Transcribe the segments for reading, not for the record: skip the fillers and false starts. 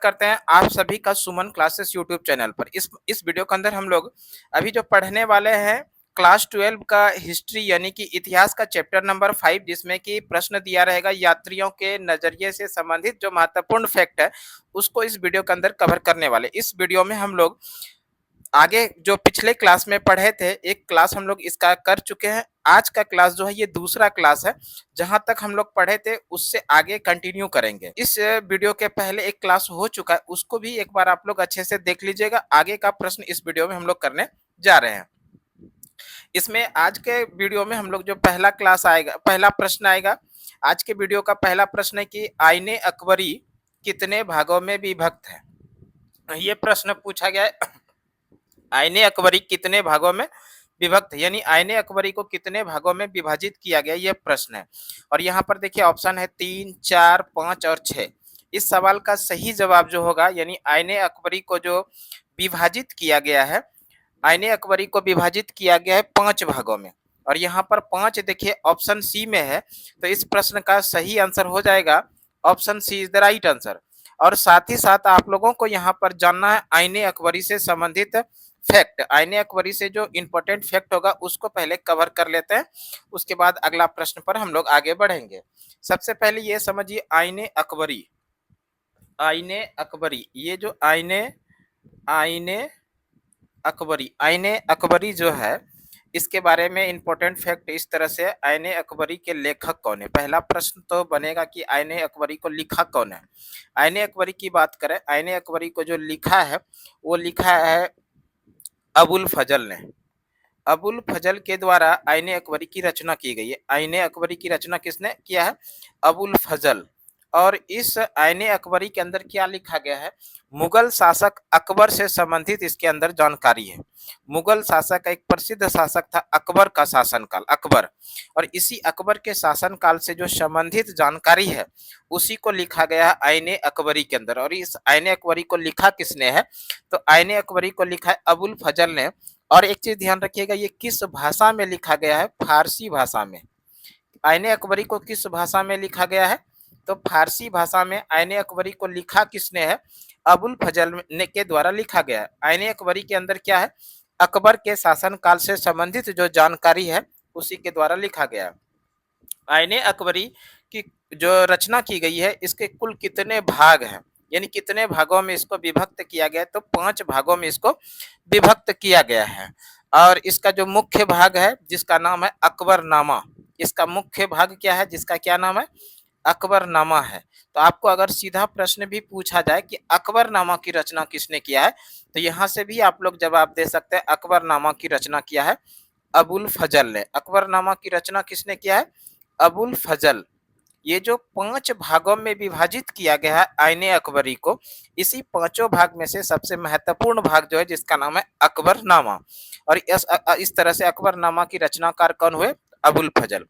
करते हैं आप सभी का सुमन क्लासेस यूट्यूब चैनल पर। इस वीडियो के अंदर हम लोग अभी जो पढ़ने वाले हैं क्लास 12 का हिस्ट्री यानी कि इतिहास का चैप्टर नंबर 5, जिसमें कि प्रश्न दिया रहेगा यात्रियों के नजरिए से संबंधित जो महत्वपूर्ण फैक्ट है उसको इस वीडियो के अंदर कवर करने वाले। इस वीडियो में हम लोग आगे जो पिछले क्लास में पढ़े थे, एक क्लास हम लोग इसका कर चुके हैं। आज का क्लास जो है ये दूसरा क्लास है, जहां तक हम लोग पढ़े थे उससे आगे कंटिन्यू करेंगे। इस वीडियो के पहले एक क्लास हो चुका है, उसको भी एक बार आप लोग अच्छे से देख लीजिएगा। आगे का प्रश्न इस वीडियो में हम लोग करने जा रहे हैं। इसमें आज के वीडियो में हम लोग जो पहला क्लास आएगा, पहला प्रश्न आएगा। आज के वीडियो का पहला प्रश्न है कि आईने अकबरी कितने भागों में विभक्त है। ये प्रश्न पूछा गया है, आईने अकबरी कितने भागों में विभक्त, यानी आईने अकबरी को कितने भागों में विभाजित किया गया, यह प्रश्न है। और यहाँ पर देखिए ऑप्शन है 3, 4, 5 और 6। इस सवाल का सही जवाब जो होगा, यानी आईने अकबरी को जो विभाजित किया गया है, आईने अकबरी को विभाजित किया गया है 5 भागों में। और यहाँ पर 5 देखिए ऑप्शन सी में है, तो इस प्रश्न का सही आंसर हो जाएगा option C is the right answer. और साथ ही साथ आप लोगों को यहाँ पर जानना है आईने अकबरी से संबंधित फैक्ट। आईने अकबरी से जो इंपॉर्टेंट फैक्ट होगा उसको पहले कवर कर लेते हैं, उसके बाद अगला प्रश्न पर हम लोग आगे बढ़ेंगे। सबसे पहले ये समझिए आईने अकबरी, आईने अकबरी, ये जो आईने अकबरी जो है, इसके बारे में इंपॉर्टेंट फैक्ट इस तरह से, आईने अकबरी के लेखक कौन है। पहला प्रश्न तो बनेगा कि आईने अकबरी को लिखा कौन है। आईने अकबरी की बात करें, आईने अकबरी को जो लिखा है वो लिखा है अबुल फजल ने। अबुल फजल के द्वारा आईने अकबरी की रचना की गई है। आईने अकबरी की रचना किसने किया है? अबुल फजल। और इस आईने अकबरी के अंदर क्या लिखा गया है? मुगल शासक अकबर से संबंधित इसके अंदर जानकारी है। मुगल शासक एक प्रसिद्ध शासक था अकबर का शासनकाल, अकबर, और इसी अकबर के शासनकाल से जो संबंधित जानकारी है उसी को लिखा गया है आईने अकबरी के अंदर। और इस आईने अकबरी को लिखा किसने है? तो आईने अकबरी को लिखा है अबुल फजल ने। और एक चीज ध्यान रखिएगा, ये किस भाषा में लिखा गया है? फारसी भाषा में। आईने अकबरी को किस भाषा में लिखा गया है? तो फारसी भाषा में आईने अकबरी को लिखा किसने है? अबुल फजल ने के द्वारा लिखा गया है। आईने अकबरी के अंदर क्या है? अकबर के शासन काल से संबंधित जो जानकारी है उसी के द्वारा लिखा गया है। आईने अकबरी की जो रचना की गई है, इसके कुल कितने भाग हैं, यानी कितने भागों में इसको विभक्त किया गया है? तो 5 भागों में इसको विभक्त किया गया है। और इसका जो मुख्य भाग है जिसका नाम है अकबरनामा, इसका मुख्य भाग क्या है जिसका क्या नाम है? अकबरनामा है। तो आपको अगर सीधा प्रश्न भी पूछा जाए कि अकबरनामा की रचना किसने किया है, तो यहाँ से भी आप लोग जवाब दे सकते हैं अकबरनामा की रचना किया है अबुल फजल ने। अकबरनामा की रचना किसने किया है? अबुल फजल। ये जो 5 भागों में विभाजित किया गया है आईने अकबरी को, इसी 5 भाग में से सबसे महत्वपूर्ण भाग जो है जिसका नाम है अकबरनामा। और इस तरह से अकबरनामा की रचनाकार कौन हुए? अबुल फजल।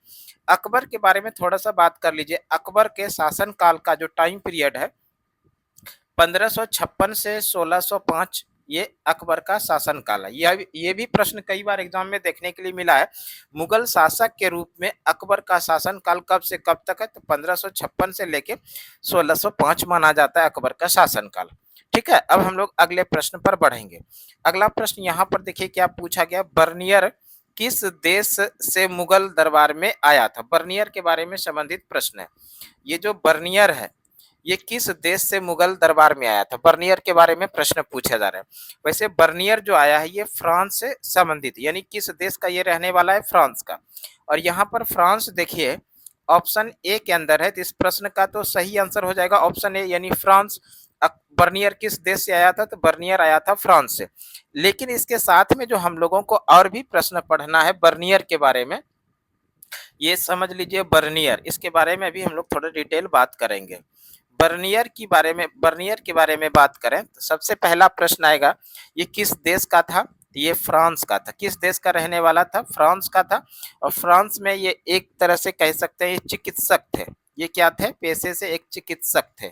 अकबर के बारे में थोड़ा सा बात कर लीजिए। अकबर के शासन काल का जो टाइम पीरियड है 1556 से 1605, ये अकबर का शासन काल है। ये भी प्रश्न कई बार एग्जाम में देखने के लिए मिला है। मुगल शासक के रूप में अकबर का शासन काल कब से कब तक है? तो 1556 से लेके 1605 माना जाता है अकबर का शासन काल। ठीक है, अब हम लोग अगले प्रश्न पर बढ़ेंगे। अगला प्रश्न यहाँ पर देखिए क्या पूछा गया। बर्नियर किस देश से मुगल दरबार में आया था? बर्नियर के बारे में संबंधित प्रश्न है। ये जो बर्नियर है ये किस देश से मुगल दरबार में आया था? बर्नियर के बारे में प्रश्न पूछा जा रहा है। वैसे बर्नियर जो आया है ये फ्रांस से संबंधित, यानी किस देश का ये रहने वाला है? फ्रांस का। और यहाँ पर फ्रांस देखिए ऑप्शन ए के अंदर है, तो इस प्रश्न का तो सही आंसर हो जाएगा ऑप्शन ए, यानी फ्रांस। बर्नियर किस देश से आया था? तो बर्नियर आया था फ्रांस से। लेकिन इसके साथ में जो हम लोगों को और भी प्रश्न पढ़ना है बर्नियर के बारे में, ये समझ लीजिए बर्नियर, इसके बारे में भी हम लोग थोड़ा डिटेल बात करेंगे। बर्नियर के बारे में बात करें तो सबसे पहला प्रश्न आएगा ये किस देश का था? ये फ्रांस का था। किस देश का रहने वाला था? फ्रांस का था। और फ्रांस में ये एक तरह से कह सकते हैं ये चिकित्सक थे। ये क्या थे? पेशे से एक चिकित्सक थे।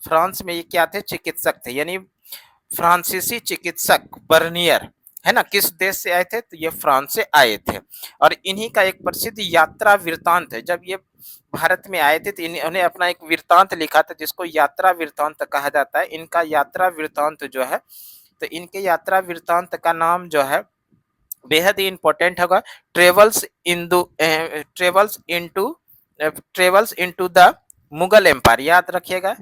फ्रांस में ये क्या थे? चिकित्सक थे, यानी फ्रांसीसी चिकित्सक बर्नियर, है ना। किस देश से आए थे? तो ये फ्रांस से आए थे। और इन्हीं का एक प्रसिद्ध यात्रा वृत्तांत है। जब ये भारत में आए थे तो इन्होंने अपना एक वृत्तांत लिखा था जिसको यात्रा वृत्तांत कहा जाता है। इनका यात्रा वृत्तांत जो है, तो इनके यात्रा वृत्तांत का नाम जो है बेहद ही इंपॉर्टेंट होगा। Travels in travels into the Mughal empire, याद रखिएगा।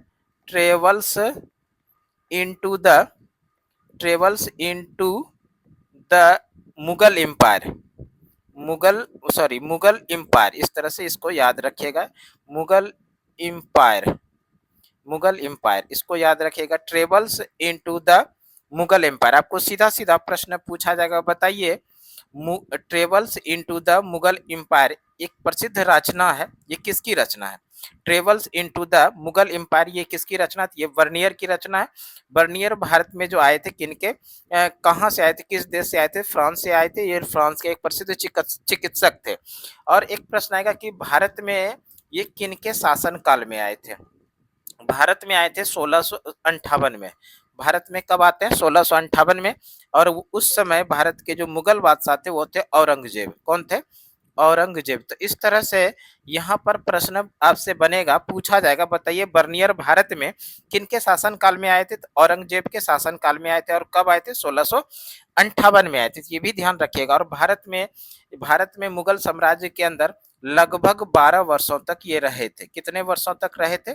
Travels into the travels into the Mughal empire, Mughal empire, इस तरह से इसको याद रखिएगा। मुगल एम्पायर, मुगल एम्पायर, इसको याद रखिएगा। Travels into the Mughal empire. आपको सीधा सीधा प्रश्न पूछा जाएगा, बताइए travels into the Mughal empire एक प्रसिद्ध रचना है, ये किसकी रचना है? Travels into the Mughal empire ये किसकी रचना थी? ये बर्नियर की रचना है। बर्नियर भारत में जो आए थे किनके, कहाँ से आए थे, किस देश से आए थे? फ्रांस से आए थे। ये फ्रांस के एक प्रसिद्ध चिकित्सक थे। और एक प्रश्न आएगा कि भारत में ये किनके शासन काल में आए थे? भारत में आए थे 1658 में। भारत में कब आते हैं? 1658 में। और उस समय भारत के जो मुगल बादशाह थे वो थे औरंगजेब। कौन थे? औरंगजेब। तो इस तरह से यहाँ पर प्रश्न आपसे बनेगा, पूछा जाएगा, बताइए बर्नियर भारत में किनके शासन काल में आए थे? तो औरंगजेब के शासन काल में आए थे। और कब आए थे? 1658 में आए थे। ये भी ध्यान रखिएगा। और भारत में मुगल साम्राज्य के अंदर लगभग 12 वर्षों तक ये रहे थे। कितने वर्षों तक रहे थे?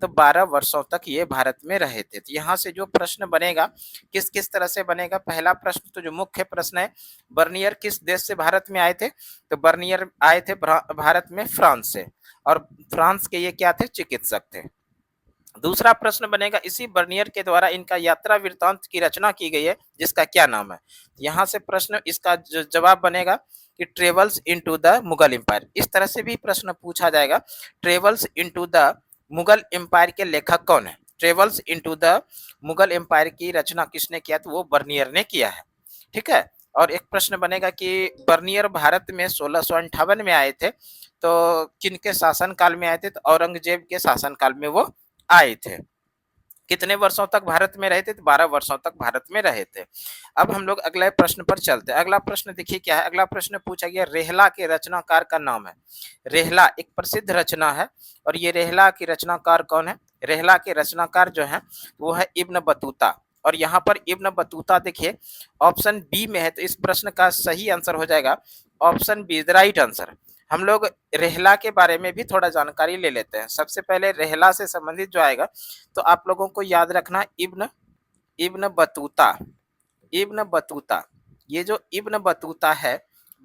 तो 12 वर्षों तक ये भारत में रहे थे। तो यहाँ से जो प्रश्न बनेगा किस किस तरह से बनेगा? पहला प्रश्न तो जो मुख्य प्रश्न है, बर्नियर किस देश से भारत में आए थे? तो बर्नियर आए थे भारत में फ्रांस से। और फ्रांस के ये क्या थे? चिकित्सक थे। दूसरा प्रश्न बनेगा, इसी बर्नियर के द्वारा इनका यात्रा वृत्तांत की रचना की गई है जिसका क्या नाम है? यहाँ से प्रश्न इसका जवाब बनेगा कि travels into the Mughal empire. इस तरह से भी प्रश्न पूछा जाएगा, travels into the Mughal empire के लेखक कौन है? Travels into the Mughal empire की रचना किसने किया? तो वो बर्नियर ने किया है। ठीक है। और एक प्रश्न बनेगा कि बर्नियर भारत में 1658 में आए थे, तो किनके शासन काल में आए थे? तो औरंगजेब के शासन काल में वो आए थे। कितने वर्षों तक भारत में रहे थे? तो 12 वर्षों तक भारत में रहे थे। अब हम लोग अगले प्रश्न पर चलते हैं। अगला प्रश्न देखिए क्या है। अगला प्रश्न पूछा गया, रेहला के रचनाकार का नाम है। रेहला एक प्रसिद्ध रचना है। और ये रेहला की रचनाकार कौन है? रेहला के रचनाकार जो है वो है इब्न बतूता। और यहाँ पर इब्न बतूता देखिए ऑप्शन बी में है, तो इस प्रश्न का सही आंसर हो जाएगा option B, the right answer. हम लोग रेहला के बारे में भी थोड़ा जानकारी ले लेते हैं। सबसे पहले रेहला से संबंधित जो आएगा तो आप लोगों को याद रखना इब्न इब्न बतूता। इब्न बतूता, ये जो इब्न बतूता है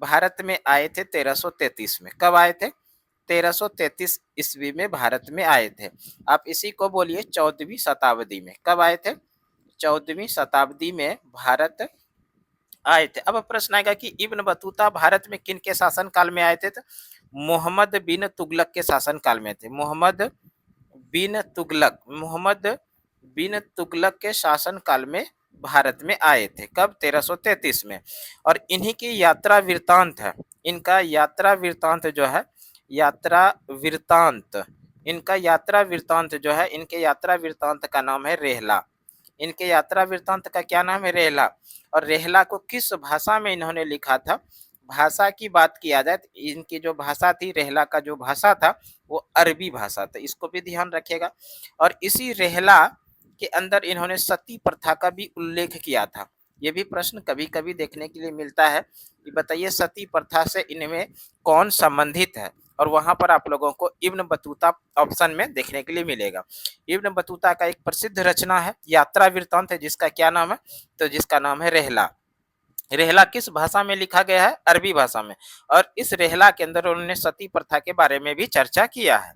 भारत में आए थे 1333 में। कब आए थे? 1333 ईस्वी में भारत में आए थे। आप इसी को बोलिए 14वीं शताब्दी में। कब आए थे? 14वीं शताब्दी में भारत आए थे। अब प्रश्न आएगा कि इब्न बतूता भारत में किन के शासन काल में आए थे? तो मोहम्मद बिन तुगलक के शासन काल में थे। मोहम्मद बिन तुगलक के शासन काल में भारत में आए थे। कब? 1333 में। और इन्हीं की यात्रा वृत्तांत है। इनका यात्रा वृत्तांत जो है, यात्रा वृत्तांत, इनका यात्रा वृत्तांत जो है, इनके यात्रा वृत्तांत का नाम है रेहला। इनके यात्रा वृत्तांत का क्या नाम है? रेहला। और रेहला को किस भाषा में इन्होंने लिखा था? भाषा की बात किया जाए तो इनकी जो भाषा थी, रेहला का जो भाषा था वो अरबी भाषा था। इसको भी ध्यान रखिएगा। और इसी रेहला के अंदर इन्होंने सती प्रथा का भी उल्लेख किया था। ये भी प्रश्न कभी कभी देखने के लिए मिलता है कि बताइए सती प्रथा से इनमें कौन संबंधित है? और वहां पर आप लोगों को इब्न बतूता ऑप्शन में देखने के लिए मिलेगा। इब्न बतूता का एक प्रसिद्ध रचना है, यात्रा वृत्तांत है, जिसका क्या नाम है? तो जिसका नाम है रेहला। रेहला किस भाषा में लिखा गया है? अरबी भाषा में। और इस रेहला के अंदर उन्होंने सती प्रथा के बारे में भी चर्चा किया है।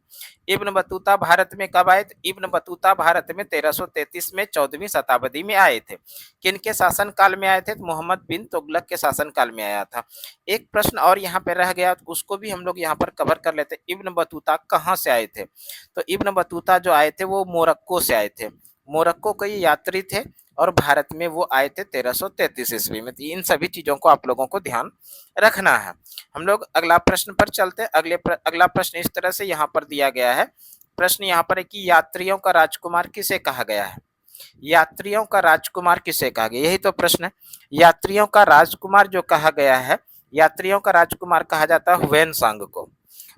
इब्न बतूता भारत में कब आए? इब्न बतूता भारत में 1333 में 14वीं शताब्दी में आए थे। किनके शासन काल में आए थे? मोहम्मद बिन तुगलक के शासन काल में आया था। एक प्रश्न और यहाँ पे रह गया, उसको भी हम लोग यहाँ पर कवर कर लेते। इब्न बतूता कहाँ से आए थे? तो इब्न बतूता जो आए थे वो मोरक्को से आए थे। मोरक्को के ये यात्री थे और भारत में वो आए थे 1333 ईस्वी में। इन सभी चीजों को आप लोगों को ध्यान रखना है। हम लोग अगला प्रश्न पर चलते हैं। अगला प्रश्न इस तरह से यहाँ पर दिया गया है। प्रश्न यहाँ पर है कि यात्रियों का राजकुमार किसे कहा गया है? यात्रियों का राजकुमार किसे कहा गया? यही तो प्रश्न है। यात्रियों का राजकुमार जो कहा गया है, यात्रियों का राजकुमार कहा जाता है हुएन सांग को।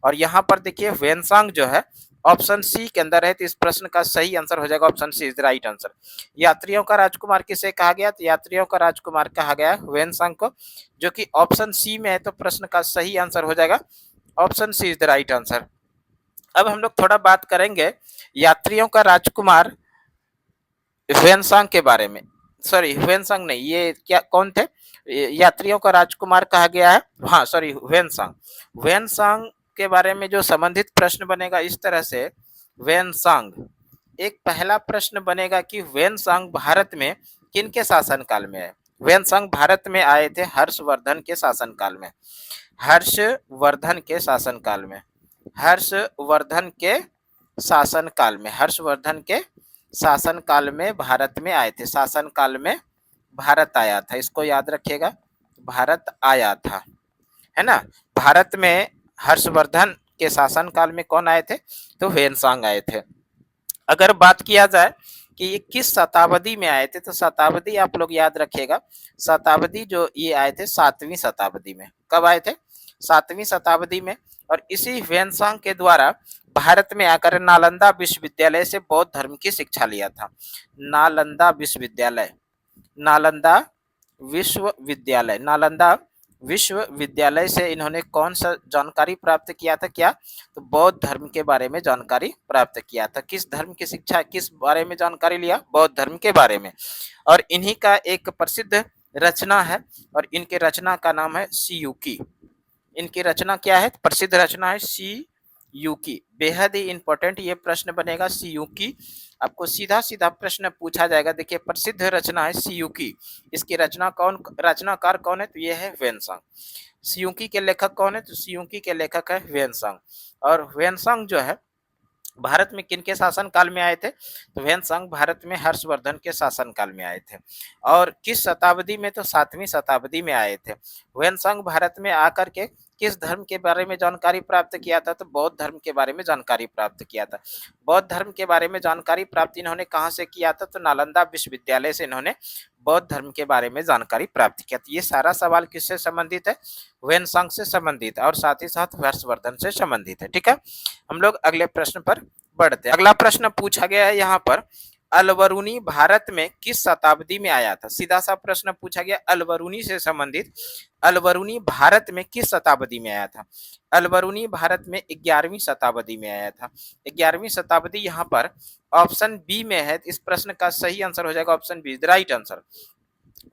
और यहाँ पर देखिए ह्वेनसांग जो है ऑप्शन सी के अंदर है, तो इस प्रश्न का सही आंसर हो जाएगा option C is the right answer. यात्रियों का राजकुमार किसे कहा गया? तो यात्रियों का राजकुमार कहा गया ह्वेनसांग को, जो कि ऑप्शन सी में है, तो प्रश्न का सही आंसर हो जाएगा option C is the right answer. अब हम लोग थोड़ा बात करेंगे यात्रियों का राजकुमार ह्वेनसांग के बारे में। सॉरी ह्वेनसांग नहीं, ये क्या कौन थे? यात्रियों का राजकुमार कहा गया है, हाँ सॉरी ह्वेनसांग। ह्वेनसांग के बारे में जो संबंधित प्रश्न बनेगा इस तरह से, ह्वेनसांग एक पहला प्रश्न बनेगा कि ह्वेनसांग भारत में किन के शासनकाल में है? ह्वेनसांग भारत में आए थे हर्षवर्धन के शासनकाल में, हर्षवर्धन के शासनकाल में, हर्षवर्धन के शासनकाल में, हर्षवर्धन के शासनकाल में भारत में आए थे, शासनकाल में भारत आया था, इसको याद रखिएगा, भारत आया था, है ना। भारत में हर्षवर्धन के शासनकाल में कौन आए थे? तो ह्वेनसांग आए थे। अगर बात किया जाए कि ये किस शताब्दी में आए थे, तो शताब्दी आप लोग याद रखिएगा, शताब्दी जो ये आए थे 7वीं शताब्दी में। कब आए थे? 7वीं शताब्दी में। और इसी ह्वेनसांग के द्वारा भारत में आकर नालंदा विश्वविद्यालय से बौद्ध धर्म की शिक्षा लिया था। नालंदा विश्वविद्यालय, नालंदा विश्वविद्यालय, नालंदा विश्वविद्यालय से इन्होंने कौन सा जानकारी प्राप्त किया था? क्या? तो बौद्ध धर्म के बारे में जानकारी प्राप्त किया था। किस धर्म की शिक्षा, किस बारे में जानकारी लिया? बौद्ध धर्म के बारे में। और इन्हीं का एक प्रसिद्ध रचना है, और इनके रचना का नाम है सीयूकी। इनकी रचना क्या है? प्रसिद्ध रचना है सीयूकी। बेहद ही इंपॉर्टेंट ये प्रश्न बनेगा सीयूकी, आपको सीधा सीधा प्रश्न पूछा जाएगा। देखिए प्रसिद्ध रचना है सीयूकी, इसकी रचनाकार कौन है? तो ये है ह्वेनसांग। सीयूकी के लेखक कौन है? तो सीयूकी के लेखक है ह्वेनसांग। और ह्वेनसांग जो है भारत में किन के शासन काल में आए थे? तो ह्वेनसांग भारत में हर्षवर्धन के शासन काल में आए थे। और किस शताब्दी में? तो 7वीं शताब्दी में आए थे। ह्वेनसांग भारत में आकर के किस धर्म के बारे में जानकारी प्राप्त किया था? तो बौद्ध धर्म के बारे में जानकारी प्राप्त किया था। बौद्ध धर्म के बारे में जानकारी प्राप्त इन्होंने कहाँ से किया था? तो नालंदा विश्वविद्यालय से इन्होंने बौद्ध धर्म के बारे में जानकारी प्राप्त किया। तो ये सारा सवाल किससे संबंधित है? ह्वेनसांग से संबंधित है, और साथ ही साथ हर्षवर्धन से संबंधित है। ठीक है, हम लोग अगले प्रश्न पर बढ़ते हैं। अगला प्रश्न पूछा गया है यहाँ पर, अलबरूनी भारत में किस शताब्दी में आया था? सीधा सा प्रश्न पूछा गया अलबरूनी से संबंधित, अलबरूनी भारत में किस शताब्दी में आया था? अलबरूनी भारत में 11वीं शताब्दी में आया था। 11वीं शताब्दी यहाँ पर ऑप्शन बी में है, इस प्रश्न का सही आंसर हो जाएगा ऑप्शन बी, राइट आंसर।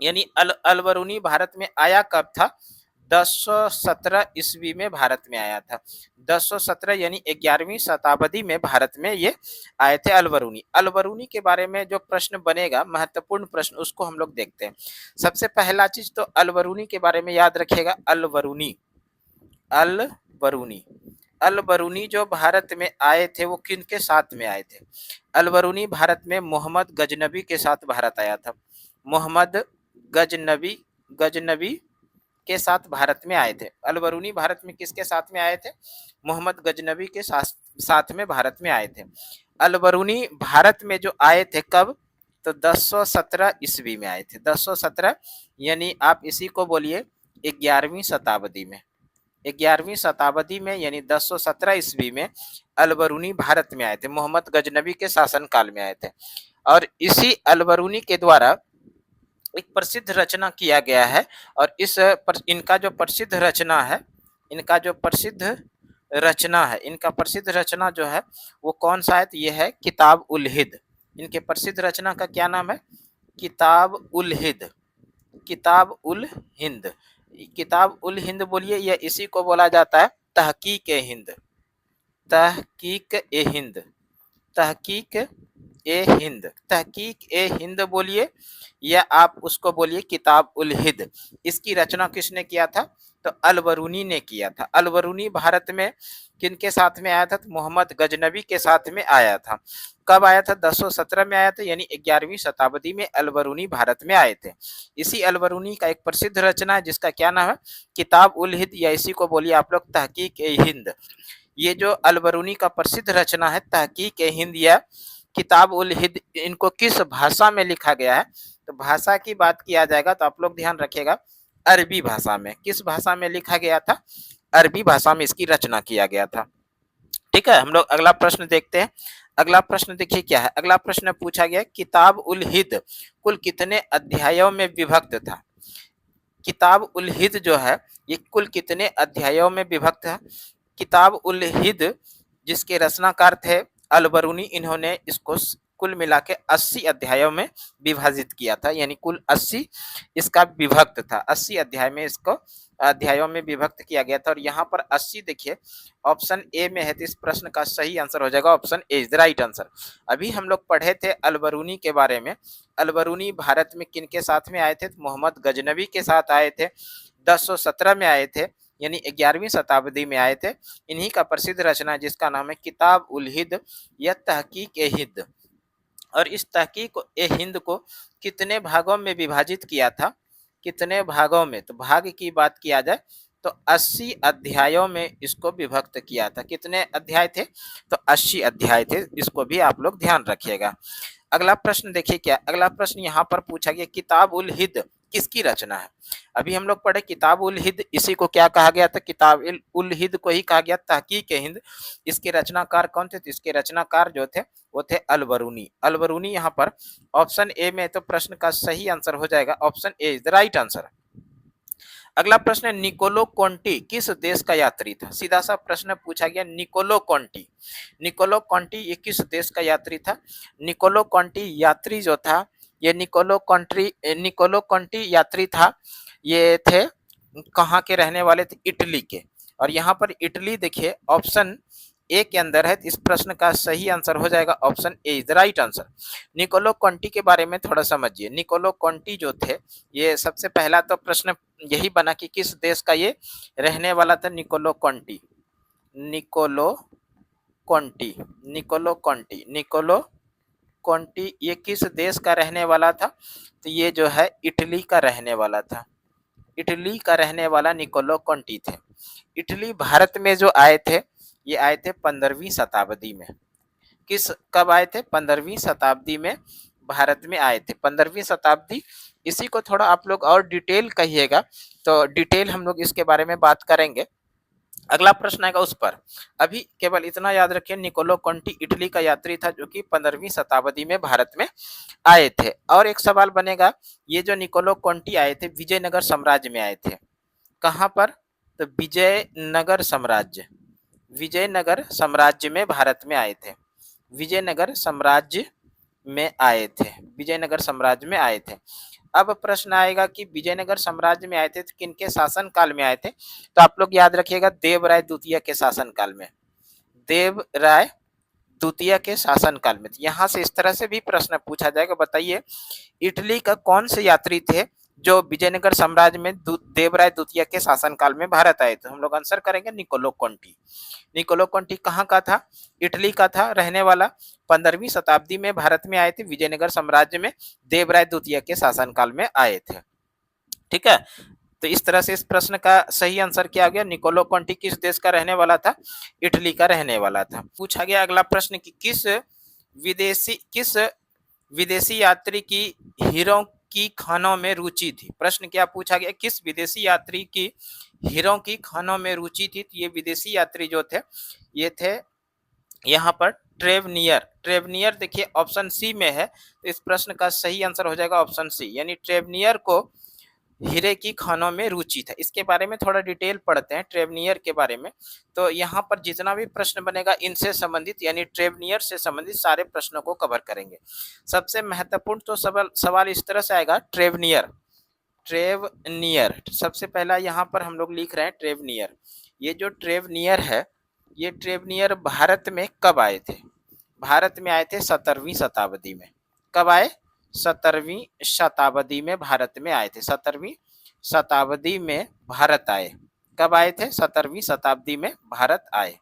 यानी अलबरूनी भारत में आया कब था? 1017 ईस्वी में भारत में आया था। 1017 यानी 11वीं शताब्दी में भारत में ये आए थे अलबरूनी। अलबरूनी के बारे में जो प्रश्न बनेगा, महत्वपूर्ण प्रश्न, उसको हम लोग देखते हैं। सबसे पहला चीज तो अलबरूनी के बारे में याद रखिएगा, अलबरूनी, अलबरूनी, अलबरूनी जो भारत में आए थे वो किन के साथ में आए थे? अलबरूनी भारत में मोहम्मद गजनबी के साथ भारत आया था। मोहम्मद गजनबी के साथ भारत में आए थे। अलबरूनी भारत में किसके साथ में आए थे? मोहम्मद गजनबी के साथ में भारत में आए थे। अलबरूनी भारत में जो आए थे कब? तो 1017 ईस्वी में आए थे। 1017 यानी आप इसी को बोलिए 11वीं शताब्दी में। 11वीं शताब्दी में यानी 1017 ईस्वी में अलबरूनी भारत में आए थे, मोहम्मद गजनबी के शासन काल में आए थे। और इसी अलबरूनी के द्वारा एक प्रसिद्ध रचना किया गया है, और इनका जो प्रसिद्ध रचना है, इनका प्रसिद्ध रचना जो है वो कौन सा है? तो ये है किताब उल हिंद। इनके प्रसिद्ध रचना का क्या नाम है? किताब उल हिंद, किताब उल हिंद। किताब उल हिंद बोलिए, या इसी को बोला जाता है तहकीक ए हिंद, तहकीक ए हिंद, तहकीक ए हिंद, तहकीक ए हिंद बोलिए, या आप उसको बोलिए किताब उल हिंद। इसकी रचना किसने किया था? तो अलबरूनी ने किया था। अलबरूनी भारत में किनके साथ में आया था? तो मोहम्मद गजनबी के साथ में आया था। कब आया था? 1017 में आया था, यानी 11वीं शताब्दी में अलबरूनी भारत में आए थे। इसी अलबरूनी का एक प्रसिद्ध रचना है जिसका क्या नाम है? किताब उल हिंद, या इसी को बोलिए आप लोग तहकीक ए हिंद। ये जो अलबरूनी का प्रसिद्ध रचना है तहकीक ए हिंद या किताब उल हिंद, इनको किस भाषा में लिखा गया है? तो भाषा की बात किया जाएगा तो आप लोग ध्यान रखिएगा, अरबी भाषा में। किस भाषा में लिखा गया था? अरबी भाषा में इसकी रचना किया गया था। ठीक है, हम लोग अगला प्रश्न देखते हैं। अगला प्रश्न देखिए क्या है। अगला प्रश्न पूछा गया, किताब उल हिद कुल कितने अध्यायों में विभक्त था? किताब उल हिद जो है ये कुल कितने अध्यायों में विभक्त है? किताब उल हिद जिसके रचनाकार थे अल-बरूनी, इन्होंने इसको कुल मिला के 80 अध्यायों में विभाजित किया था, यानी कुल 80 इसका विभक्त था। 80 अध्याय में इसको अध्यायों में विभक्त किया गया था। और यहाँ पर 80 देखिए ऑप्शन ए में है, तो इस प्रश्न का सही आंसर हो जाएगा option A is the right answer. अभी हम लोग पढ़े थे अल-बरूनी के बारे में। अल-बरूनी भारत में किन के साथ में आए थे? मोहम्मद गजनवी के साथ आए थे। 1017 में आए थे, यानी 11वीं शताब्दी में आए थे। इन्हीं का प्रसिद्ध रचना जिसका नाम है किताब उल हिद या तहकीक ए हिंद। और इस तहकीक ए हिंद को कितने भागों में विभाजित किया था? कितने भागों में? तो भाग की बात किया जाए तो 80 अध्यायों में इसको विभक्त किया था। कितने अध्याय थे? तो 80 अध्याय थे। इसको भी आप लोग ध्यान रखिएगा। अगला प्रश्न देखिए क्या। अगला प्रश्न यहाँ पर पूछा गया, किताब उल हिद किसकी रचना है? अभी हम लोग पढ़े किताब उल हिद, इसी को क्या कहा गया था? किताब उल हिद को ही कहा गया तहकीक हिंद। इसके रचनाकार कौन थे? तो इसके रचनाकार जो थे वो थे अल-बरूनी। अल-बरूनी यहाँ पर ऑप्शन ए में, तो प्रश्न का सही आंसर हो जाएगा option A is the right answer. अगला प्रश्न है, निकोलो कॉन्टी किस देश का यात्री था? सीधा सा प्रश्न पूछा गया, निकोलो कॉन्टी। निकोलो कॉन्टी ये किस देश का यात्री था? निकोलो कॉन्टी यात्री जो था, ये निकोलो कॉन्टी यात्री था, ये थे कहाँ के रहने वाले थे? इटली के। और यहाँ पर इटली देखिए ऑप्शन ए के अंदर है, इस प्रश्न का सही आंसर हो जाएगा option A is the right answer. Niccolo Conti के बारे में थोड़ा समझिए। निकोलो कॉन्टी जो थे, ये सबसे पहला तो प्रश्न यही बना कि किस देश का ये रहने वाला था? निकोलो कॉन्टी। निकोलो कॉन्टी, निकोलो कॉन्टी, निकोलो कॉन्टी ये किस देश का रहने वाला था? तो ये जो है इटली का रहने वाला था। इटली का रहने वाला निकोलो कॉन्टी थे। इटली भारत में जो आए थे, ये आए थे 15वीं शताब्दी में। कब आए थे? 15वीं शताब्दी में भारत में आए थे। 15वीं शताब्दी, इसी को थोड़ा आप लोग और डिटेल कहिएगा, तो डिटेल हम लोग इसके बारे में बात करेंगे। अगला प्रश्न आएगा उस पर। अभी केवल इतना याद रखिए, निकोलो कॉन्टी इटली का यात्री था जो कि 15वीं शताब्दी में भारत में आए थे। और एक सवाल बनेगा, ये जो निकोलो कॉन्टी आए थे विजयनगर साम्राज्य में आए थे। कहाँ पर? तो विजयनगर साम्राज्य, विजयनगर साम्राज्य में भारत में आए थे। विजयनगर साम्राज्य में आए थे, विजयनगर साम्राज्य में आए थे। अब प्रश्न आएगा कि विजयनगर साम्राज्य में आए थे तो किनके शासन काल में आए थे? तो आप लोग याद रखिएगा देवराय द्वितीय के शासन काल में। देवराय द्वितीय के शासन काल में। यहाँ से इस तरह से भी प्रश्न पूछा जाएगा, बताइए इटली का कौन से यात्री थे जो विजयनगर साम्राज्य में देवराय द्वितीय के शासनकाल में भारत आए? तो हम लोग आंसर करेंगे निकोलो कॉन्टी। निकोलो कॉन्टी कहाँ का था? इटली का था रहने वाला। 15वीं शताब्दी में भारत में आए थे, विजयनगर साम्राज्य में देवराय द्वितीय के शासनकाल में आए थे। ठीक है, तो इस तरह से इस प्रश्न का सही आंसर क्या आ गया? निकोलो कॉन्टी किस देश का रहने वाला था? इटली का रहने वाला था। पूछा गया अगला प्रश्न कि किस विदेशी यात्री की हीरों की खानों में रुचि थी? प्रश्न क्या पूछा गया? किस विदेशी यात्री की हीरों की खानों में रुचि थी? तो ये विदेशी यात्री जो थे ये थे यहाँ पर ट्रेवनियर। ट्रेवनियर देखिए ऑप्शन सी में है, तो इस प्रश्न का सही आंसर हो जाएगा ऑप्शन सी, यानी ट्रेवनियर को हीरे की खानों में रुचि था। इसके बारे में थोड़ा डिटेल पढ़ते हैं ट्रेवनियर के बारे में। तो यहाँ पर जितना भी प्रश्न बनेगा इनसे संबंधित यानी ट्रेवनियर से संबंधित सारे प्रश्नों को कवर करेंगे। सबसे महत्वपूर्ण तो सवाल इस तरह से आएगा, ट्रेवनियर। ट्रेवनियर सबसे पहला यहाँ पर हम लोग लिख रहे हैं ट्रेवनियर। ये जो ट्रेवनियर है, ये ट्रेवनियर भारत में कब आए थे? भारत में आए थे 17वीं शताब्दी में। कब आए? 17वीं शताब्दी में भारत में आए थे। 17वीं शताब्दी में भारत आए। कब आए थे? 17वीं शताब्दी में भारत आए।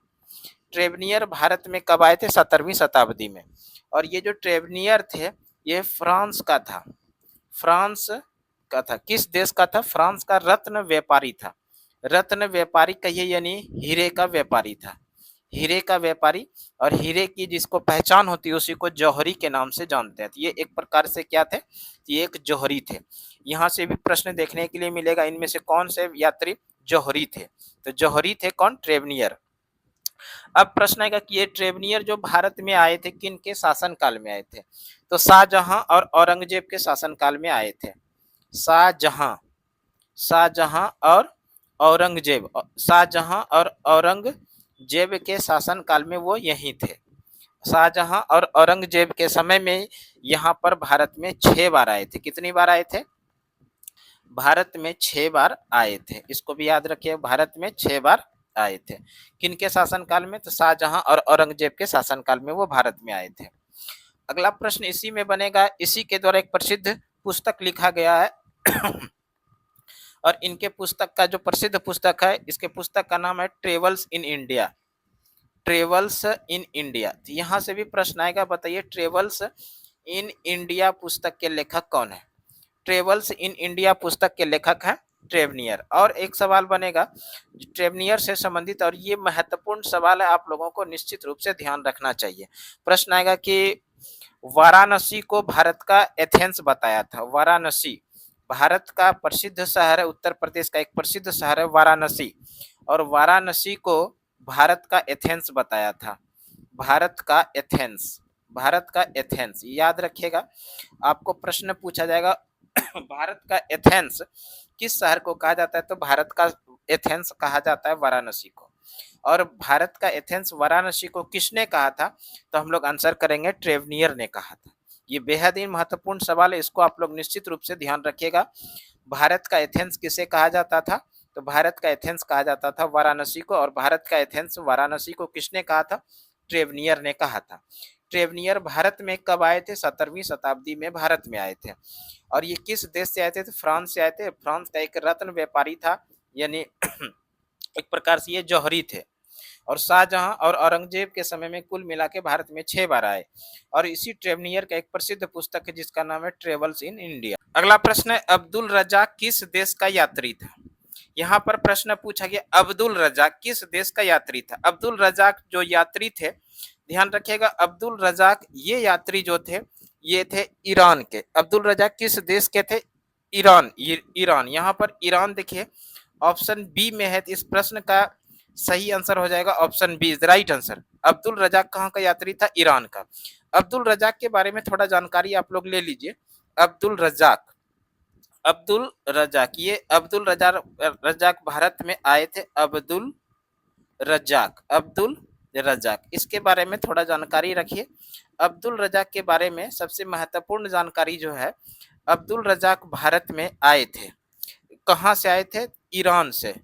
ट्रेवनियर भारत में कब आए थे? 17वीं शताब्दी में। और ये जो ट्रेवनियर थे ये फ्रांस का था। फ्रांस का था। किस देश का था? फ्रांस का रत्न व्यापारी था। रत्न व्यापारी कहिए यानी हीरे का व्यापारी था। हीरे का व्यापारी, और हीरे की जिसको पहचान होती है उसी को जौहरी के नाम से जानते हैं। तो ये एक प्रकार से क्या थे? ये एक जौहरी थे। यहाँ से भी प्रश्न देखने के लिए मिलेगा, इनमें से कौन से यात्री जौहरी थे। तो जौहरी थे कौन? ट्रेवनियर। अब प्रश्न आएगा कि ये ट्रेवनियर जो भारत में आए थे किन के शासन काल में आए थे? तो शाहजहां और औरंगजेब के शासन काल में आए थे। शाहजहां शाहजहां और औरंगजेब शाहजहां और औरंगजेब के शासन काल में वो यहीं थे। शाहजहां और औरंगजेब के समय में यहाँ पर भारत में 6 बार आए थे। कितनी बार आए थे? भारत में 6 बार आए थे। इसको भी याद रखिए, भारत में 6 बार आए थे। किनके शासनकाल में? तो शाहजहां और औरंगजेब के शासनकाल में वो भारत में आए थे। अगला प्रश्न इसी में बनेगा। इसी के द्वारा एक प्रसिद्ध पुस्तक लिखा गया है और इनके पुस्तक का जो प्रसिद्ध पुस्तक है, इसके पुस्तक का नाम है travels in India. Travels in India. तो यहाँ से भी प्रश्न आएगा, बताइए ट्रेवल्स इन इंडिया पुस्तक के लेखक कौन है? ट्रेवल्स इन इंडिया पुस्तक के लेखक हैं ट्रेवनियर। और एक सवाल बनेगा ट्रेवनियर से संबंधित, और ये महत्वपूर्ण सवाल है, आप लोगों को निश्चित रूप से ध्यान रखना चाहिए। प्रश्न आएगा कि वाराणसी को भारत का एथेंस बताया था। वाराणसी भारत का प्रसिद्ध शहर है, उत्तर प्रदेश का एक प्रसिद्ध शहर है वाराणसी, और वाराणसी को भारत का एथेंस बताया था। भारत का एथेंस, भारत का एथेंस याद रखिएगा। आपको प्रश्न पूछा जाएगा भारत का एथेंस किस शहर को कहा जाता है? तो भारत का एथेंस कहा जाता है वाराणसी को। और भारत का एथेंस वाराणसी को किसने कहा था? तो हम लोग आंसर करेंगे ट्रेवनियर ने कहा था। ये बेहद ही महत्वपूर्ण सवाल है, इसको आप लोग निश्चित रूप से ध्यान रखिएगा। भारत का एथेंस किसे कहा जाता था? तो भारत का एथेंस कहा जाता था वाराणसी को। और भारत का एथेंस वाराणसी को किसने कहा था? ट्रेवनियर ने कहा था। ट्रेवनियर भारत में कब आए थे? 17वीं शताब्दी में भारत में आए थे। और ये किस देश से आए थे? तो फ्रांस से आए थे। फ्रांस का एक रत्न व्यापारी था, यानी एक प्रकार से ये जौहरी थे। और शाहजहां और औरंगजेब के समय में कुल मिला के भारत में 6 बार आए। और इसी ट्रेवनियर का एक प्रसिद्ध पुस्तक है जिसका नाम है ट्रेवल्स इन इंडिया। अगला प्रश्न है, अब्दुल रजाक किस देश का यात्री था? यहाँ पर प्रश्न पूछा गया अब्दुल रजाक किस देश का यात्री था? अब्दुल रजाक जो यात्री थे, ध्यान रखिएगा, अब्दुल रजाक ये यात्री जो थे ये थे ईरान के। अब्दुल रजाक किस देश के थे? ईरान। ईरान, यहाँ पर ईरान देखिए ऑप्शन बी में है, तो इस प्रश्न का सही आंसर हो जाएगा option B, the right answer. Abdul Razzaq कहाँ का यात्री था? ईरान का। अब्दुल रजाक के बारे में थोड़ा जानकारी आप लोग ले लीजिए। अब्दुल रजाक, अब्दुल रजाक, ये अब्दुल रजाक भारत में आए थे। अब्दुल रजाक, अब्दुल रजाक, इसके बारे में थोड़ा जानकारी रखिए। अब्दुल रजाक के बारे में सबसे महत्वपूर्ण जानकारी जो है, अब्दुल रजाक भारत में आए थे। कहाँ से आए थे? ईरान से।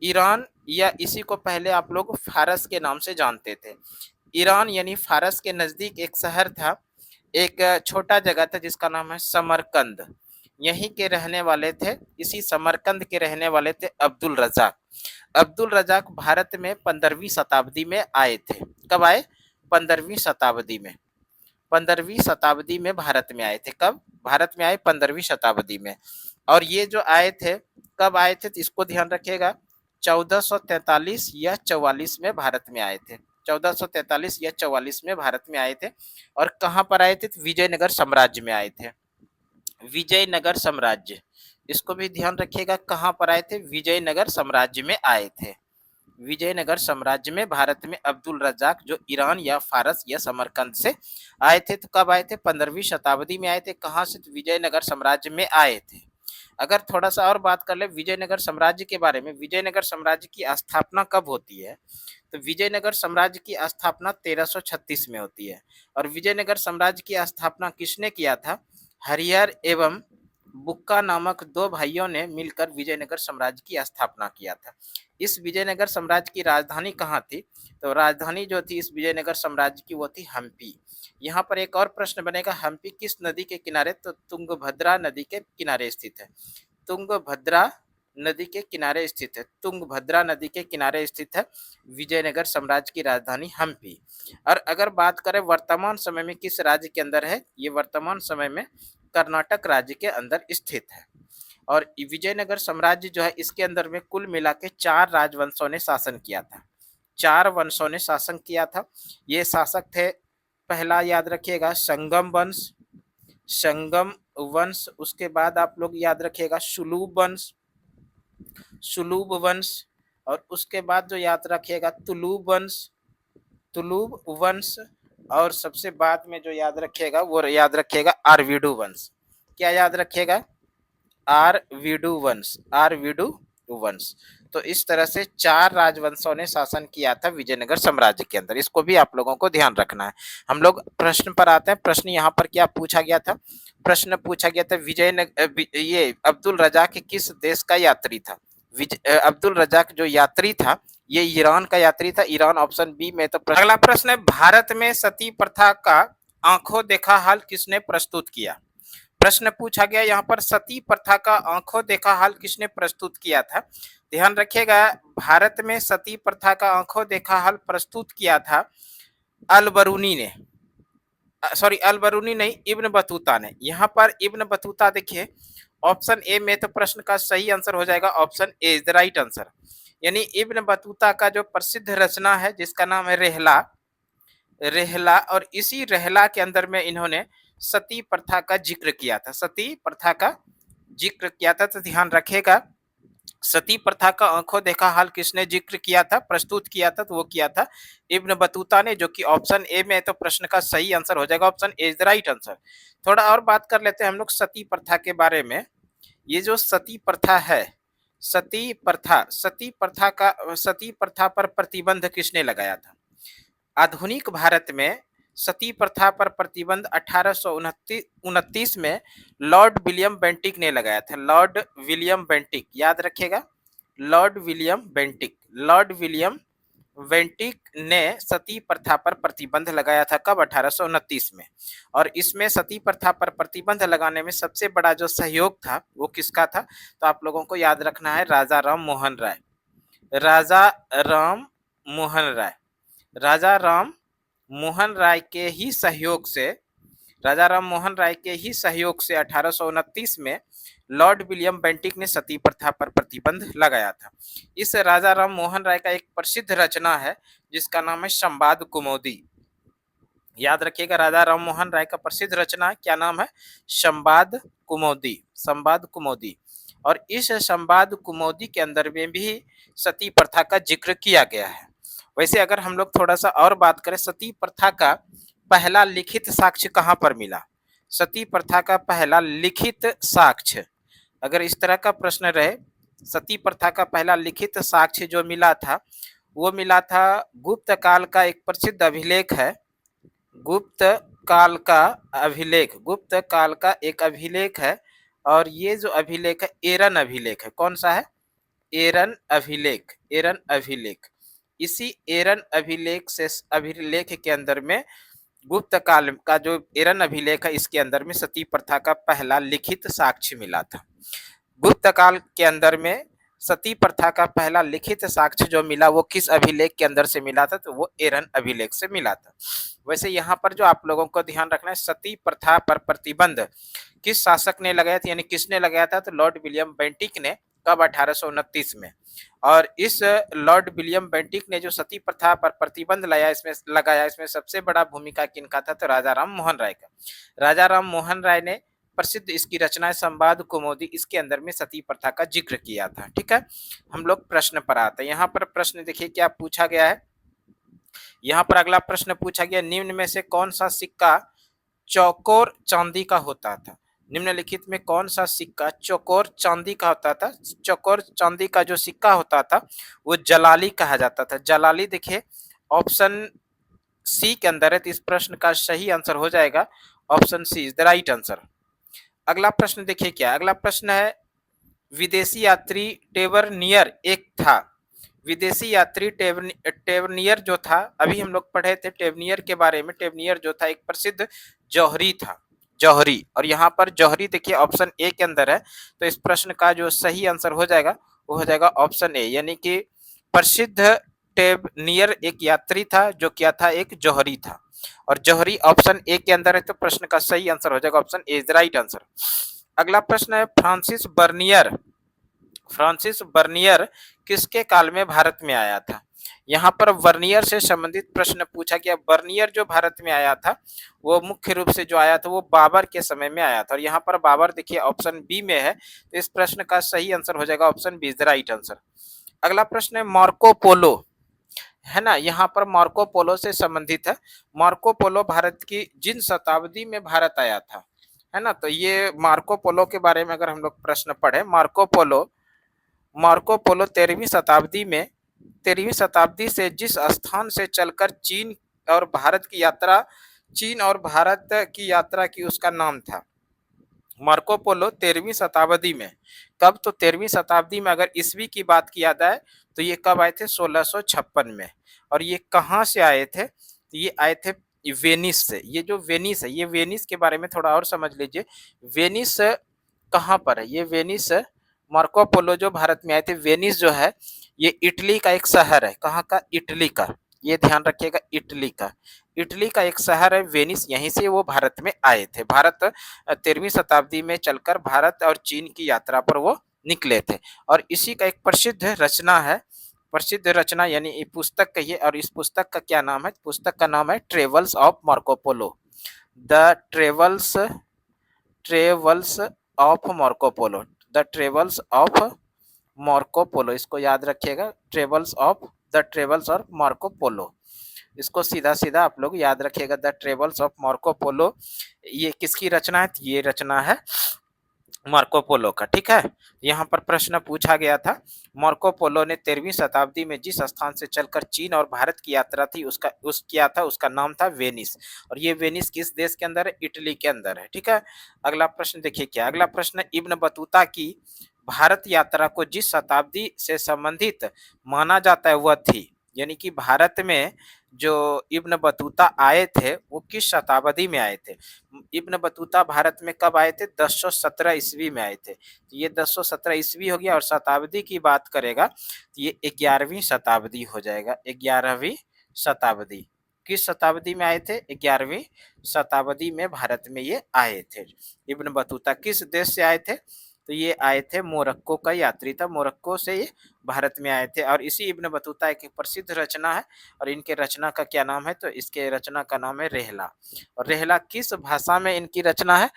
ईरान, या इसी को पहले आप लोग फारस के नाम से जानते थे। ईरान यानी फारस के नजदीक एक शहर था, एक छोटा जगह था जिसका नाम है समरकंद। यहीं के रहने वाले थे, इसी समरकंद के रहने वाले थे अब्दुल रजाक। अब्दुल रजाक भारत में 15वीं शताब्दी में आए थे। कब आए? 15वीं शताब्दी में। 15वीं शताब्दी में भारत में आए थे। कब भारत में आए? 15वीं शताब्दी में। और ये जो आए थे, कब आए थे? तो इसको ध्यान रखिएगा, 1443 या 44 में भारत में आए थे। 1443 या 44 में भारत में आए थे। और कहाँ पर आए थे? तो विजयनगर साम्राज्य में आए थे। विजयनगर साम्राज्य, इसको भी ध्यान रखिएगा, कहाँ पर आए थे? विजयनगर साम्राज्य में आए थे। विजयनगर साम्राज्य में भारत में अब्दुल रजाक जो ईरान या फारस या समरकंद से आए थे। तो कब आए थे? 15वीं शताब्दी में आए थे। कहाँ से? तो विजयनगर साम्राज्य में आए थे। अगर थोड़ा सा और बात कर ले विजयनगर साम्राज्य के बारे में, विजयनगर साम्राज्य की स्थापना कब होती है? तो विजयनगर साम्राज्य की स्थापना 1336 में होती है। और विजयनगर साम्राज्य की स्थापना किसने किया था? हरिहर एवं बुक्का नामक 2 भाइयों ने मिलकर विजयनगर साम्राज्य की स्थापना किया था। इस विजयनगर साम्राज्य की राजधानी कहाँ थी? तो राजधानी जो थी इस विजयनगर साम्राज्य की वो थी हम्पी। यहाँ पर एक और प्रश्न बनेगा, हम्पी किस नदी के किनारे? तो तुंगभद्रा नदी के किनारे स्थित है। तुंगभद्रा नदी के किनारे स्थित है। तुंगभद्रा नदी के किनारे स्थित है विजयनगर साम्राज्य की राजधानी हम्पी। और अगर बात करें वर्तमान समय में किस राज्य के अंदर है, ये वर्तमान समय में कर्नाटक राज्य के अंदर स्थित है। और विजयनगर साम्राज्य जो है इसके अंदर में कुल मिला के 4 राजवंशों ने शासन किया था। 4 वंशों ने शासन किया था। ये शासक थे, पहला याद रखिएगा संगम वंश, संगम वंश, उसके बाद आप लोग याद रखिएगा सुलूब वंश, सुलूब वंश, और उसके बाद जो याद रखिएगा तुलूब वंश, तुलूब वंश, और सबसे बाद में जो याद रखिएगा वो याद रखिएगा आरवीडू वंश। क्या याद रखिएगा? आरवीडू वंश, आरवीडू वंश। तो इस तरह से 4 राजवंशों ने शासन किया था विजयनगर साम्राज्य के अंदर, इसको भी आप लोगों को ध्यान रखना है। हम लोग प्रश्न पर आते हैं। प्रश्न यहाँ पर क्या पूछा गया था? प्रश्न पूछा गया था ये अब्दुल रजाक किस देश का यात्री था? अब्दुल रजाक जो यात्री था ये ईरान का यात्री था। ईरान ऑप्शन बी में। तो अगला प्रश्न है, भारत में सती प्रथा का आंखों देखा हाल किसने प्रस्तुत किया? प्रश्न पूछा गया यहाँ पर, सती प्रथा का आंखों देखा हाल किसने प्रस्तुत किया था? ध्यान रखिएगा, भारत में सती प्रथा का आंखों देखा हाल प्रस्तुत किया था अल-बरूनी ने, सॉरी अल-बरूनी नहीं, इब्न बतूता ने। यहाँ पर इब्न बतूता देखिए ऑप्शन ए में, तो प्रश्न का सही आंसर हो जाएगा option A is the right answer. यानी इब्न बतूता का जो प्रसिद्ध रचना है जिसका नाम है रेहला, रेहला, और इसी रेहला के अंदर में इन्होंने सती प्रथा का जिक्र किया था, सती प्रथा का जिक्र किया था। तो ध्यान रखेगा, सती प्रथा का आंखों देखा हाल किसने जिक्र किया था, प्रस्तुत किया था? तो वो किया था इब्न बतूता ने, जो कि ऑप्शन ए में है। तो प्रश्न का सही आंसर हो जाएगा option A is the right answer. थोड़ा और बात कर लेते हैं हम लोग सती प्रथा के बारे में। ये जो सती प्रथा है, सती प्रथा, सती प्रथा पर प्रतिबंध किसने लगाया था? आधुनिक भारत में सती प्रथा पर प्रतिबंध 1829 में लॉर्ड विलियम बेंटिक ने लगाया था। लॉर्ड विलियम बेंटिक, याद रखिएगा, Lord William Bentinck, Lord William Bentinck ने सती प्रथा पर प्रतिबंध लगाया था। कब? 1829 में। और इसमें सती प्रथा पर प्रतिबंध लगाने में सबसे बड़ा जो सहयोग था वो किसका था? तो आप लोगों को याद रखना है राजा राम मोहन राय, राजा राम मोहन राय, राजा राम मोहन राय के ही सहयोग से, राजा राम मोहन राय के ही सहयोग से 1829 में लॉर्ड विलियम बेंटिक ने सती प्रथा पर प्रतिबंध लगाया था। इस राजा राम मोहन राय का एक प्रसिद्ध रचना है जिसका नाम है संवाद कुमुदी। याद रखिएगा, राजा राम मोहन राय का प्रसिद्ध रचना है, क्या नाम है? संवाद कुमुदी, संवाद कुमुदी। और इस संवाद कुमुदी के अंदर में भी सती प्रथा का जिक्र किया गया है। वैसे अगर हम लोग थोड़ा सा और बात करें, सती प्रथा का पहला लिखित साक्ष्य कहाँ पर मिला? सती प्रथा का पहला लिखित साक्ष्य, अगर इस तरह का प्रश्न रहे, सती प्रथा का पहला लिखित साक्ष्य जो मिला था वो मिला था गुप्त काल का एक प्रसिद्ध अभिलेख है, गुप्त काल का अभिलेख, गुप्त काल का एक अभिलेख है। और ये जो अभिलेख है एरन अभिलेख है। कौन सा है? एरन अभिलेख, एरन अभिलेख। इसी एरन अभिलेख के अंदर में गुप्त काल का जो एरन अभिलेख है इसके अंदर में सती प्रथा का पहला लिखित साक्ष्य मिला था। गुप्त काल के अंदर में सती प्रथा का पहला लिखित साक्ष्य जो मिला वो किस अभिलेख के अंदर से मिला था? तो वो एरन अभिलेख से मिला था। वैसे यहाँ पर जो आप लोगों को ध्यान रखना है, सती प्रथा पर प्रतिबंध किस शासक ने लगाया था, यानी किसने लगाया था? तो लॉर्ड विलियम बेंटिक ने। कब? 1829 में। और इस लॉर्ड विलियम बेंटिक ने जो सती प्रथा पर प्रतिबंध लगाया इसमें सबसे बड़ा भूमिका किनका था? तो राजा राम मोहन राय का। राजा राम मोहन राय ने प्रसिद्ध इसकी रचना है संवाद कुमुदी, इसके अंदर में सती प्रथा का जिक्र किया था। ठीक है, हम लोग प्रश्न पर आते हैं। यहाँ पर प्रश्न देखिए क्या पूछा गया है। यहाँ पर अगला प्रश्न पूछा गया, निम्न में से कौन सा सिक्का चौकोर चांदी का होता था? निम्नलिखित में कौन सा सिक्का चौकोर चांदी का होता था? चौकोर चांदी का जो सिक्का होता था वो जलाली कहा जाता था। जलाली देखिए ऑप्शन सी के अंदर है, तो इस प्रश्न का सही आंसर हो जाएगा option C is the right answer. अगला प्रश्न देखिए क्या, अगला प्रश्न है, विदेशी यात्री टेवरनियर एक था। विदेशी यात्री टेवरनियर जो था, अभी हम लोग पढ़े थे टेवरनियर के बारे में। टेवरनियर जो था एक प्रसिद्ध जौहरी था, जौहरी। और यहाँ पर जौहरी देखिए ऑप्शन ए के अंदर है, तो इस प्रश्न का जो सही आंसर हो जाएगा वो हो जाएगा ऑप्शन ए, यानी कि प्रसिद्ध टेवरनियर एक यात्री था जो क्या था? एक जौहरी था। और जौहरी ऑप्शन ए के अंदर है, तो प्रश्न का सही आंसर हो जाएगा option A is the right answer. अगला प्रश्न है, फ्रांसिस बर्नियर फ्रांसिस बर्नियर किसके काल में भारत में आया था? यहाँ पर बर्नियर से संबंधित प्रश्न पूछा गया। बर्नियर जो भारत में आया था, वो मुख्य रूप से जो आया था वो बाबर के समय में आया था, और यहाँ पर बाबर देखिए ऑप्शन बी में है, तो इस प्रश्न का सही आंसर हो जाएगा option B is the right answer. अगला प्रश्न है मार्को पोलो, है ना, यहाँ पर मार्को पोलो से संबंधित है। मार्को पोलो भारत की जिन शताब्दी में भारत आया था, है ना, तो ये मार्को पोलो के बारे में अगर हम लोग प्रश्न पढ़े, मार्को पोलो 13वीं शताब्दी से जिस स्थान से चलकर चीन और भारत की यात्रा की उसका नाम था। मार्को पोलो 13वीं शताब्दी में, कब, तो 13वीं शताब्दी में अगर ईस्वी की बात किया जाए तो ये कब आए थे, 1656 में। और ये कहाँ से आए थे, तो ये आए थे वेनिस से। ये जो वेनिस है, ये वेनिस के बारे में थोड़ा और समझ लीजिए। वेनिस कहाँ पर है, ये वेनिस, मार्को पोलो जो भारत में आए थे, वेनिस जो है ये इटली का एक शहर है। कहाँ का, इटली का, ये ध्यान रखिएगा, इटली का, इटली का एक शहर है वेनिस, यहीं से वो भारत में आए थे। भारत 13वीं शताब्दी में चलकर भारत और चीन की यात्रा पर वो निकले थे। और इसी का एक प्रसिद्ध रचना यानी पुस्तक कहिए, और इस पुस्तक का क्या नाम है, पुस्तक का नाम है travels of Marco Polo. The travels travels of Marco Polo, the travels of Marco Polo, इसको याद रखिएगा, ट्रेवल्स ऑफ मार्को पोलो, इसको सीधा सीधा आप लोग याद रखिएगा, the travels of Marco Polo. ये किसकी रचना है, ये रचना है मार्को पोलो का, ठीक है। यहाँ पर प्रश्न पूछा गया था, मार्को पोलो ने 13वीं शताब्दी में जिस स्थान से चलकर चीन और भारत की यात्रा थी उसका नाम था वेनिस, और ये वेनिस किस देश के अंदर है, इटली के अंदर है, ठीक है। अगला प्रश्न देखिए क्या, अगला प्रश्न, इब्न बतूता की भारत यात्रा को जिस शताब्दी से संबंधित माना जाता है वह थी, यानी कि भारत में जो इब्न बतूता आए थे वो किस शताब्दी में आए थे। इब्न बतूता भारत में कब आए थे, 1017 ईस्वी में आए थे, तो ये 1017 ईस्वी हो गया। और शताब्दी की बात करेगा तो ये 11वीं शताब्दी हो जाएगा, 11वीं शताब्दी। किस शताब्दी में आए थे, 11वीं शताब्दी में भारत में ये आए थे। इब्न बतूता किस देश से आए थे, तो ये आए थे, मोरक्को का यात्री था, मोरक्को से ये भारत में आए थे। और इसी इब्न बतूता एक प्रसिद्ध रचना है, और इनके रचना का क्या नाम है, तो इसके रचना का नाम है रेहला। और रेहला किस भाषा में इनकी रचना है,